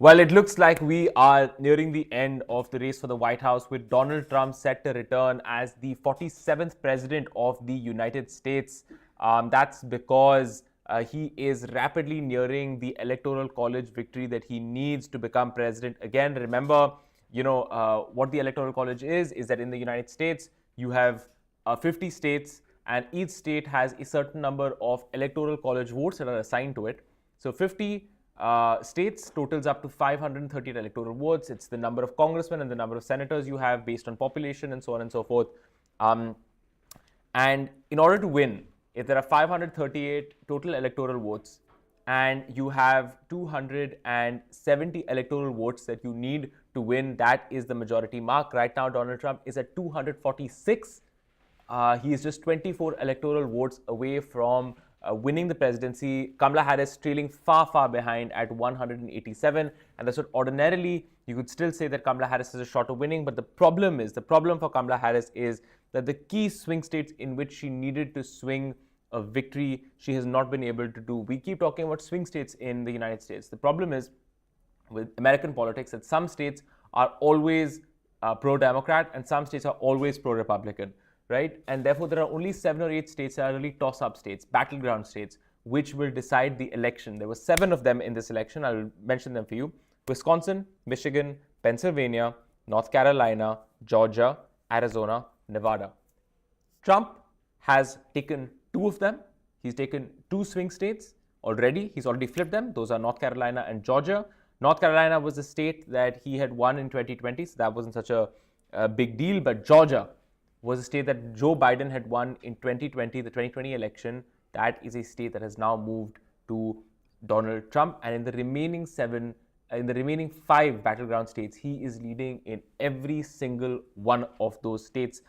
Well, it looks like we are nearing the end of the race for the White House, with Donald Trump set to return as the 47th president of the United States. That's because he is rapidly nearing the electoral college victory that he needs to become president again. Remember, what the electoral college is that in the United States, you have 50 states, and each state has a certain number of electoral college votes that are assigned to it. So 50 states totals up to 538 electoral votes. It's the number of congressmen and the number of senators you have based on population and so on and so forth. And in order to win, if there are 538 total electoral votes and you have 270 electoral votes that you need to win, that is the majority mark. Right now, Donald Trump is at 246. He is just 24 electoral votes away from winning the presidency. Kamala Harris trailing far, far behind at 187. And that's what ordinarily you could still say that Kamala Harris is a shot of winning. But the problem for Kamala Harris is that the key swing states in which she needed to swing a victory, she has not been able to do. We keep talking about swing states in the United States. The problem is with American politics that some states are always pro-Democrat and some states are always pro-Republican. Right? And therefore, there are only 7 or 8 states that are really toss-up states, battleground states, which will decide the election. There were 7 of them in this election. I'll mention them for you. Wisconsin, Michigan, Pennsylvania, North Carolina, Georgia, Arizona, Nevada. Trump has taken 2 of them. He's taken 2 swing states already. He's already flipped them. Those are North Carolina and Georgia. North Carolina was a state that he had won in 2020, so that wasn't such a big deal. But Georgia was a state that Joe Biden had won in 2020, the 2020 election. That is a state that has now moved to Donald Trump. And in the remaining 5 battleground states, he is leading in every single one of those states.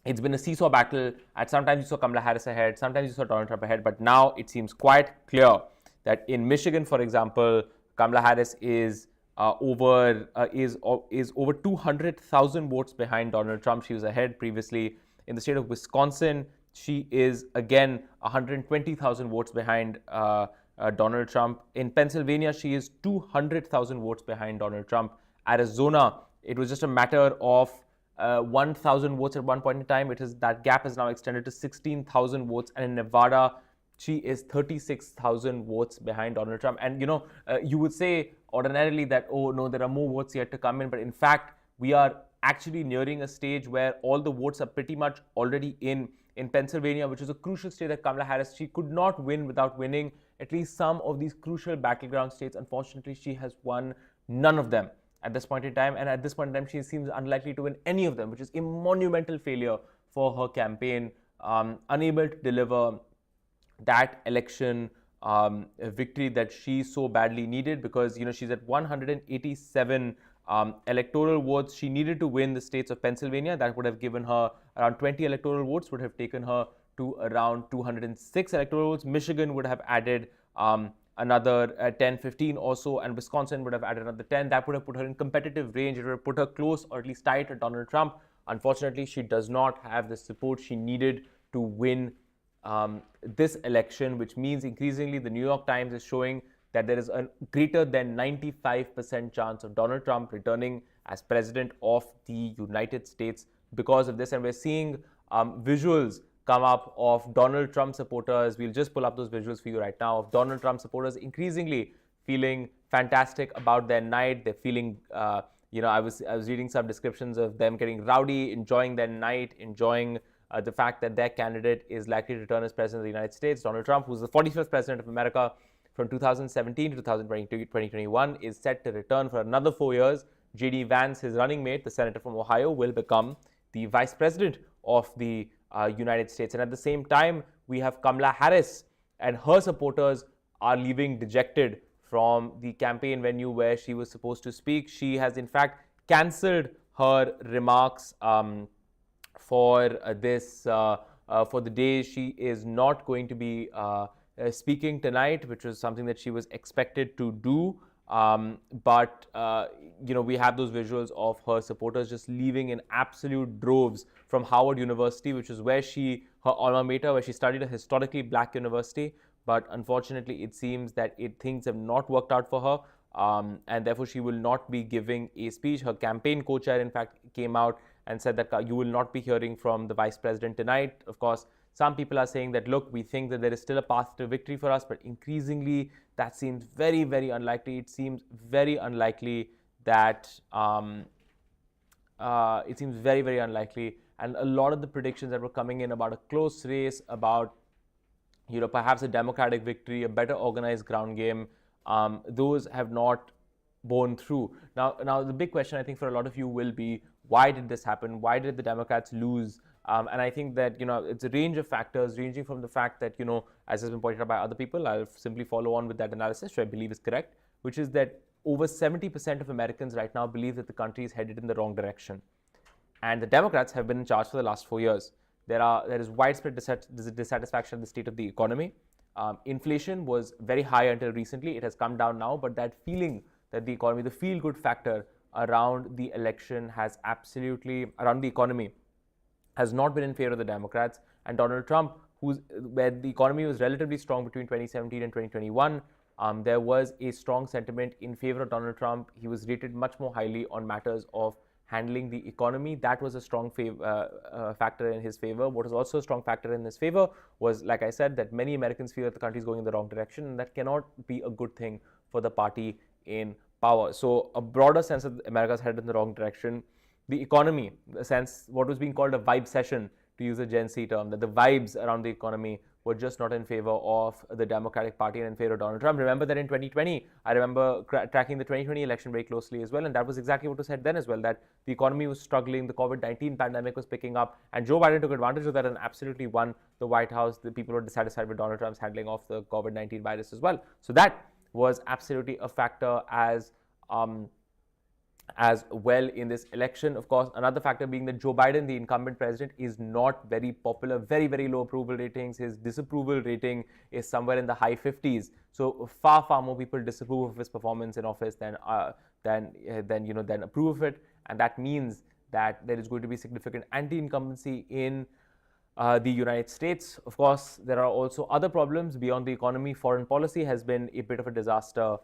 It's been a seesaw battle. At sometimes you saw Kamala Harris ahead, sometimes you saw Donald Trump ahead. But now it seems quite clear that in Michigan, for example, Kamala Harris is over 200,000 votes behind Donald Trump. She was ahead previously. In the state of Wisconsin, she is again 120,000 votes behind Donald Trump. In Pennsylvania, she is 200,000 votes behind Donald Trump. Arizona, it was just a matter of 1,000 votes at one point in time. That gap has now extended to 16,000 votes. And in Nevada, she is 36,000 votes behind Donald Trump. And you would say ordinarily that, oh no, there are more votes yet to come in. But in fact, we are actually nearing a stage where all the votes are pretty much already in Pennsylvania, which is a crucial state that Kamala Harris, she could not win without winning at least some of these crucial battleground states. Unfortunately, she has won none of them at this point in time. And at this point in time, she seems unlikely to win any of them, which is a monumental failure for her campaign, unable to deliver that election victory that she so badly needed, because she's at 187 electoral votes. She needed to win the states of Pennsylvania. That would have given her around 20 electoral votes, would have taken her to around 206 electoral votes. Michigan would have added another 10, 15 or so, and Wisconsin would have added another 10. That would have put her in competitive range. It would have put her close or at least tied to Donald Trump. Unfortunately, she does not have the support she needed to win this election, which means increasingly the New York Times is showing that there is a greater than 95% chance of Donald Trump returning as president of the United States because of this. And we're seeing visuals come up of Donald Trump supporters. We'll just pull up those visuals for you right now of Donald Trump supporters increasingly feeling fantastic about their night. They're feeling, I was reading some descriptions of them getting rowdy, enjoying their night, enjoying the fact that their candidate is likely to return as president of the United States. Donald Trump, who's the 45th president of America from 2017 to 2021, is set to return for another 4 years. J.D. Vance, his running mate, the senator from Ohio, will become the vice president of the United States. And at the same time, we have Kamala Harris, and her supporters are leaving dejected from the campaign venue where she was supposed to speak. She has, in fact, cancelled her remarks for the day. She is not going to be speaking tonight, which was something that she was expected to do. But we have those visuals of her supporters just leaving in absolute droves from Howard University, which is where her alma mater, where she studied, a historically black university. But unfortunately, it seems that things have not worked out for her. and therefore she will not be giving a speech. Her campaign co-chair, in fact, came out and said that you will not be hearing from the vice president tonight. Of course, some people are saying that, look, we think that there is still a path to victory for us, but increasingly that seems very, very unlikely. It seems very unlikely that it seems very, very unlikely. And a lot of the predictions that were coming in about a close race, about perhaps a democratic victory, a better organized ground game, those have not borne through. Now the big question I think for a lot of you will be, why did this happen? Why did the Democrats lose? And I think that it's a range of factors, ranging from the fact that as has been pointed out by other people, I'll simply follow on with that analysis, which I believe is correct, which is that over 70% of Americans right now believe that the country is headed in the wrong direction. And the Democrats have been in charge for the last 4 years. There is widespread dissatisfaction with the state of the economy. Inflation was very high until recently. It has come down now, but that feeling that the economy, the feel-good factor around the election around the economy, has not been in favor of the Democrats. And Donald Trump, where the economy was relatively strong between 2017 and 2021, there was a strong sentiment in favor of Donald Trump. He was rated much more highly on matters of handling the economy. That was a strong factor in his favor. What was also a strong factor in his favor was, like I said, that many Americans feel that the country is going in the wrong direction, and that cannot be a good thing for the party in power. So a broader sense that America is headed in the wrong direction. The economy, the sense, what was being called a vibe session, to use a Gen Z term, that the vibes around the economy were just not in favor of the Democratic Party and in favor of Donald Trump. Remember that in 2020, I remember tracking the 2020 election very closely as well, and that was exactly what was said then as well, that the economy was struggling, the COVID-19 pandemic was picking up, and Joe Biden took advantage of that and absolutely won the White House. The people were dissatisfied with Donald Trump's handling of the COVID-19 virus as well. So that was absolutely a factor as well in this election. Of course, another factor being that Joe Biden, the incumbent president, is not very popular, very, very low approval ratings. His disapproval rating is somewhere in the high 50s. So far, far more people disapprove of his performance in office than approve of it. And that means that there is going to be significant anti-incumbency in the United States. Of course, there are also other problems beyond the economy. Foreign policy has been a bit of a disaster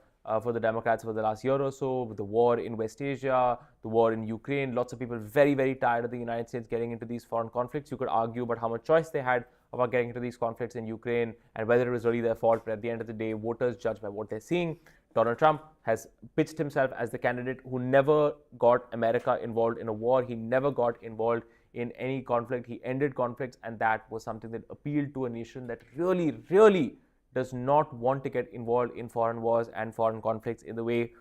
for the Democrats for the last year or so, with the war in West Asia, the war in Ukraine. Lots of people very, very tired of the United States getting into these foreign conflicts. You could argue about how much choice they had about getting into these conflicts in Ukraine and whether it was really their fault, but at the end of the day, voters judge by what they're seeing. Donald Trump has pitched himself as the candidate who never got America involved in a war. He never got involved in any conflict. He ended conflicts, and that was something that appealed to a nation that really, really does not want to get involved in foreign wars and foreign conflicts in the way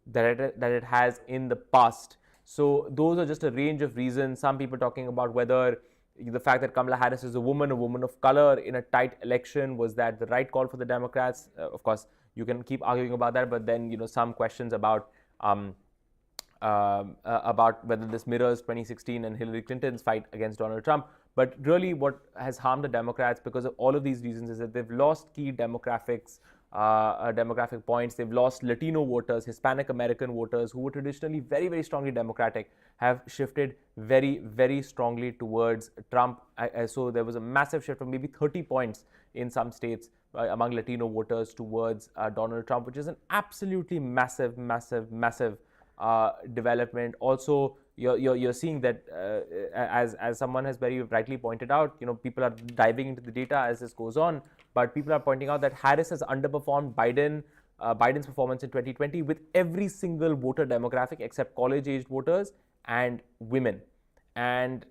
that it has in the past. So those are just a range of reasons. Some people talking about whether the fact that Kamala Harris is a woman of color in a tight election, was that the right call for the Democrats? Of course, you can keep arguing about that, but then some questions about whether this mirrors 2016 and Hillary Clinton's fight against Donald Trump. But really what has harmed the Democrats because of all of these reasons is that they've lost key demographic points. They've lost Latino voters, Hispanic American voters who were traditionally very, very strongly Democratic, have shifted very, very strongly towards Trump. So there was a massive shift of maybe 30 points in some states among Latino voters towards Donald Trump, which is an absolutely massive, massive, massive development. Also, you're seeing that as someone has very rightly pointed out, people are diving into the data as this goes on, but people are pointing out that Harris has underperformed Biden's performance in 2020 with every single voter demographic except college-aged voters and women. And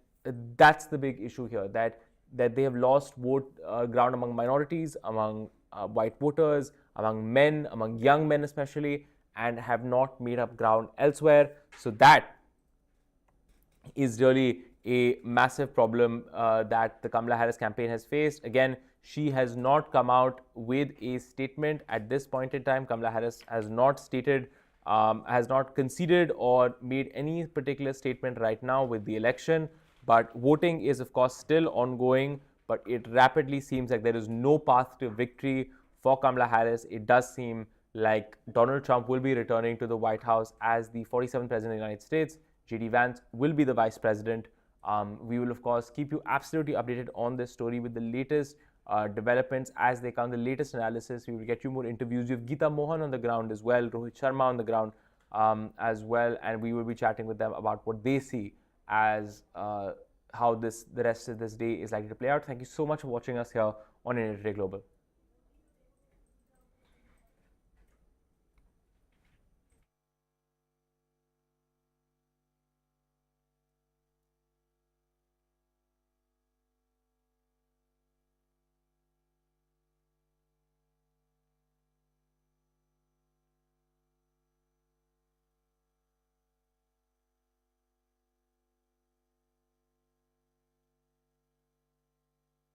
that's the big issue here, that they have lost ground among minorities, among white voters, among men, among young men especially, and have not made up ground elsewhere. So that is really a massive problem that the Kamala Harris campaign has faced. Again, she has not come out with a statement at this point in time. Kamala Harris has not stated, has not conceded or made any particular statement right now with the election. But voting is, of course, still ongoing. But it rapidly seems like there is no path to victory for Kamala Harris. It does seem like Donald Trump will be returning to the White House as the 47th President of the United States. J.D. Vance will be the Vice President. We will, of course, keep you absolutely updated on this story with the latest developments as they come, the latest analysis. We will get you more interviews. You have Geeta Mohan on the ground as well, Rohit Sharma on the ground as well, and we will be chatting with them about what they see as how the rest of this day is likely to play out. Thank you so much for watching us here on India Today Global.